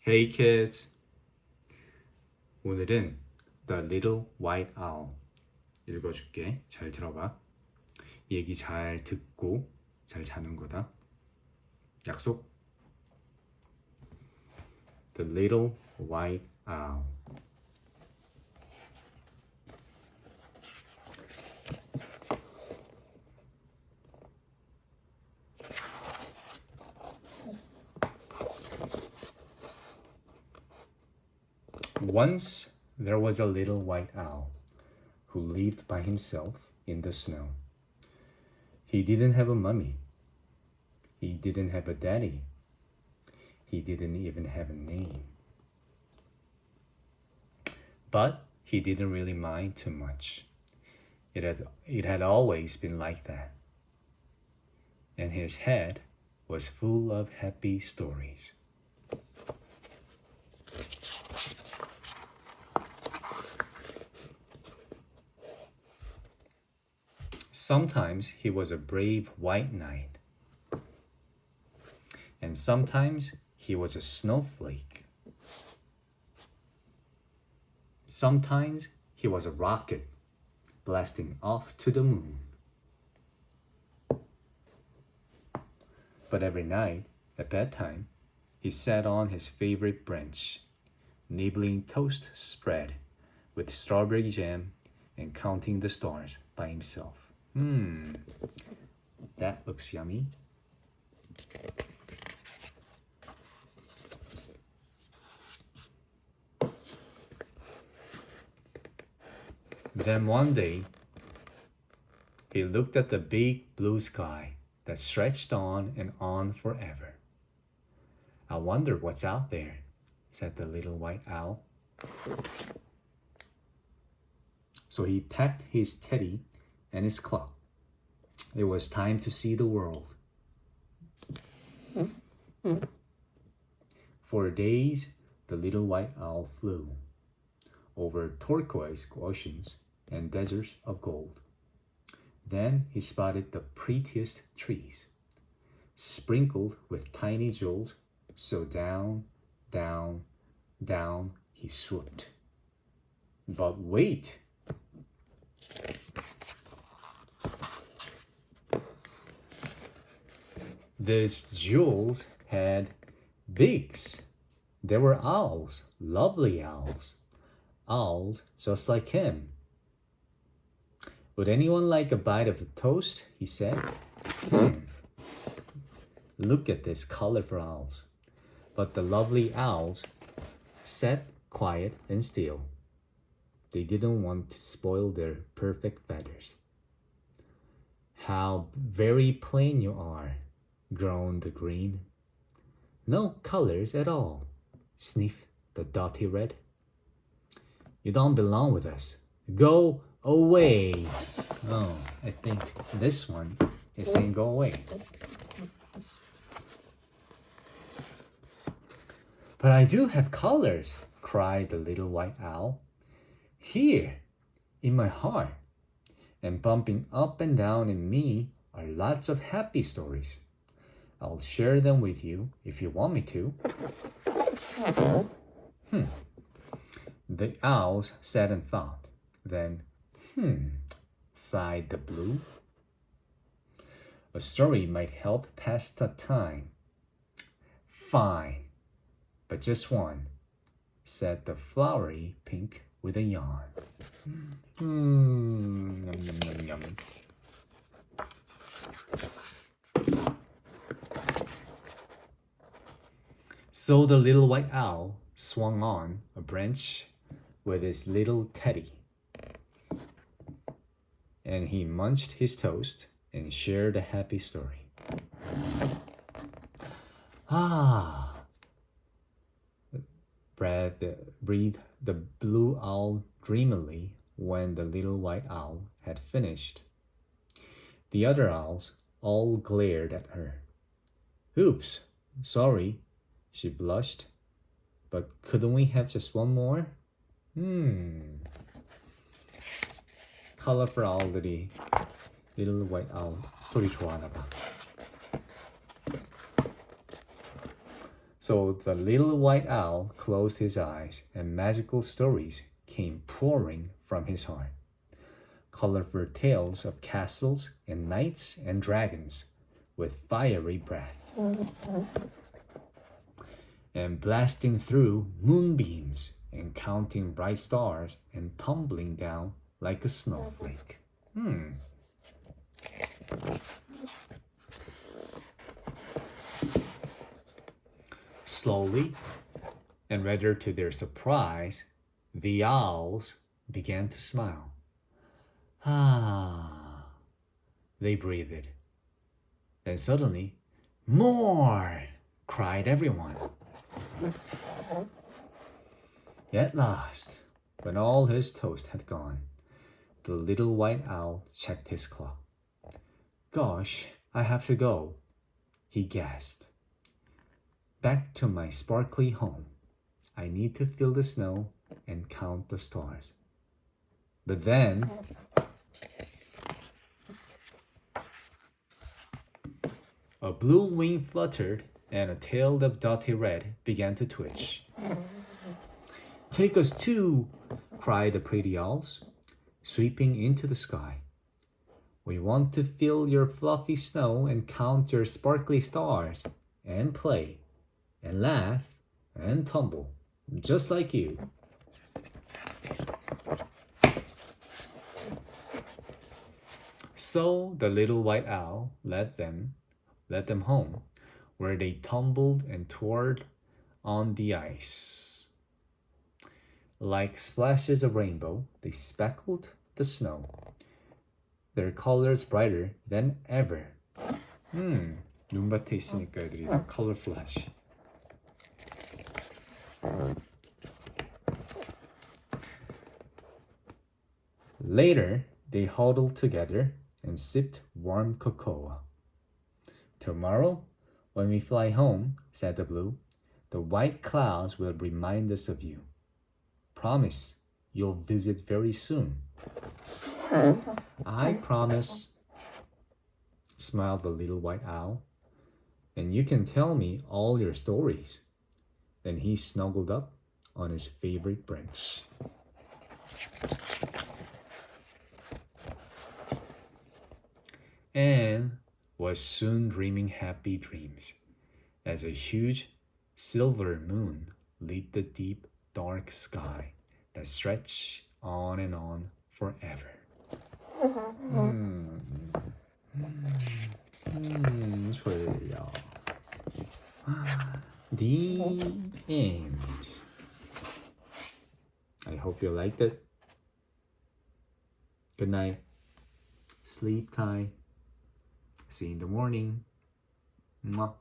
Hey kids! 오늘은 The Little White Owl 읽어줄게. 잘 들어봐. 얘기 잘 듣고 잘 자는 거다. 약속? The Little White Owl. Once there was a little white owl who lived by himself in the snow. He didn't have a mummy. He didn't have a daddy. He didn't even have a name. But he didn't really mind too much. It had always been like that. And his head was full of happy stories. Sometimes he was a brave white knight, and sometimes he was a snowflake. Sometimes he was a rocket blasting off to the moon. But every night, at bedtime, he sat on his favorite branch, nibbling toast spread with strawberry jam and counting the stars by himself. That looks yummy. Then one day, he looked at the big blue sky that stretched on and on forever. I wonder what's out there, said the little white owl. So he packed his teddy and his clock. It was time to see the world. For days, the little white owl flew over turquoise oceans and deserts of gold. Then he spotted the prettiest trees, sprinkled with tiny jewels, so down, down, down he swooped. But wait! These jewels had beaks. They were owls, lovely owls. Owls just like him. Would anyone like a bite of the toast? He said. Look at these colorful owls. But the lovely owls sat quiet and still. They didn't want to spoil their perfect feathers. How very plain you are, groaned the green. No colors at all, sniffed the dotty red. You don't belong with us. Go away. Oh, I think this one is saying go away. But I do have colors, cried the little white owl. Here, in my heart, and bumping up and down in me are lots of happy stories. I'll share them with you if you want me to. The owls sat and thought. Then, sighed the blue. A story might help pass the time. Fine, but just one, said the flowery pink with a yawn. Yum, yum, yum, yum. So the little white owl swung on a branch with his little teddy. And he munched his toast and shared a happy story. Breathed the blue owl dreamily when the little white owl had finished. The other owls all glared at her. Oops, sorry, she blushed. But couldn't we have just one more? Colorful owl들이 Little White Owl 스토리 좋아하나 봐. So the little white owl closed his eyes and magical stories came pouring from his heart. Colorful tales of castles and knights and dragons with fiery breath. And blasting through moonbeams and counting bright stars and tumbling down like a snowflake. Slowly, and rather to their surprise, the owls began to smile. Ah, they breathed. And suddenly, more! Cried everyone. At last, when all his toast had gone, the little white owl checked his clock. Gosh, I have to go, he gasped. Back to my sparkly home. I need to feel the snow and count the stars. But then, a blue wing fluttered and a tail of dotty red began to twitch. Take us too, cried the pretty owls, sweeping into the sky. We want to feel your fluffy snow and count your sparkly stars and play and laugh and tumble, just like you. So the little white owl led them home, where they tumbled and toured on the ice. Like splashes of rainbow, they speckled the snow, their colors brighter than ever. 눈밭에 있으니까 애들이 다 colorful하지. Later, they huddled together and sipped warm cocoa. Tomorrow, when we fly home, said the blue, the white clouds will remind us of you. Promise you'll visit very soon. I promise, smiled the little white owl, and you can tell me all your stories. Then he snuggled up on his favorite branch. And was soon dreaming happy dreams as a huge silver moon lit the deep dark sky that stretched on and on forever. 졸려. The end. I hope you liked it. Good night. Sleep tight. See you in the morning. Mwah.